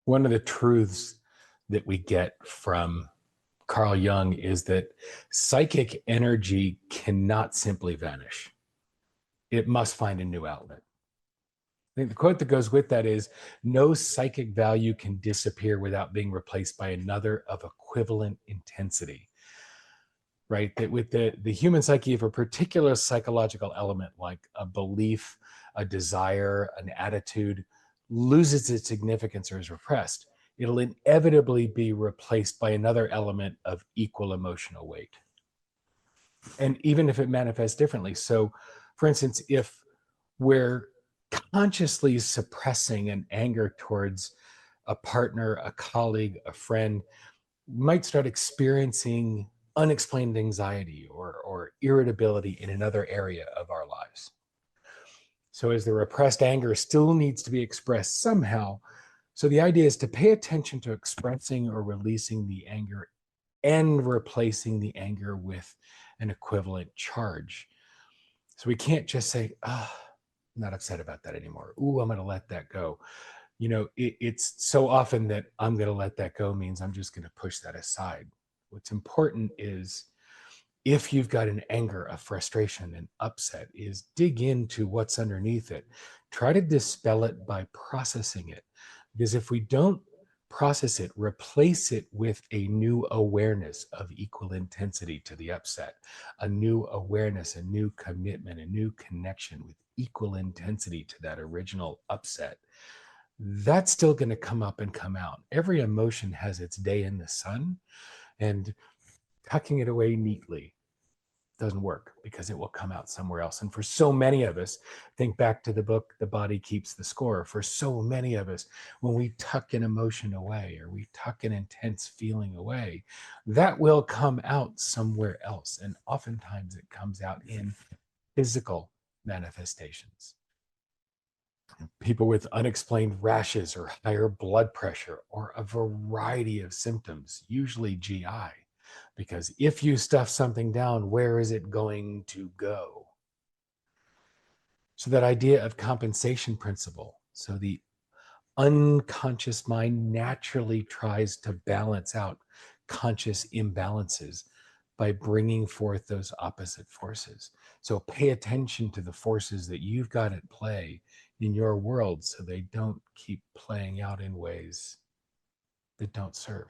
One of the truths that we get from Carl Jung is that psychic energy cannot simply vanish. It must find a new outlet. I think the quote that goes with that is, no psychic value can disappear without being replaced by another of equivalent intensity. Right? That with the human psyche, if a particular psychological element like a belief, a desire, an attitude loses its significance or is repressed, it'll inevitably be replaced by another element of equal emotional weight. And even if it manifests differently. So, for instance, if we're consciously suppressing an anger towards a partner, a colleague, a friend, we might start experiencing unexplained anxiety or irritability in another area of our lives. So as the repressed anger still needs to be expressed somehow, so the idea is to pay attention to expressing or releasing the anger and replacing the anger with an equivalent charge. So we can't just say, I'm not upset about that anymore. Ooh, I'm going to let that go. It's so often that I'm going to let that go means I'm just going to push that aside. What's important is, if you've got an anger, a frustration, an upset, is dig into what's underneath it. Try to dispel it by processing it. Because if we don't process it, replace it with a new awareness of equal intensity to the upset, a new awareness, a new commitment, a new connection with equal intensity to that original upset, that's still going to come up and come out. Every emotion has its day in the sun, and tucking it away neatly doesn't work because it will come out somewhere else. And for so many of us, think back to the book, The Body Keeps the Score. For so many of us, when we tuck an emotion away or we tuck an intense feeling away, that will come out somewhere else. And oftentimes it comes out in physical manifestations. People with unexplained rashes or higher blood pressure or a variety of symptoms, usually GI. Because if you stuff something down, where is it going to go? So that idea of compensation principle. So the unconscious mind naturally tries to balance out conscious imbalances by bringing forth those opposite forces. So pay attention to the forces that you've got at play in your world so they don't keep playing out in ways that don't serve.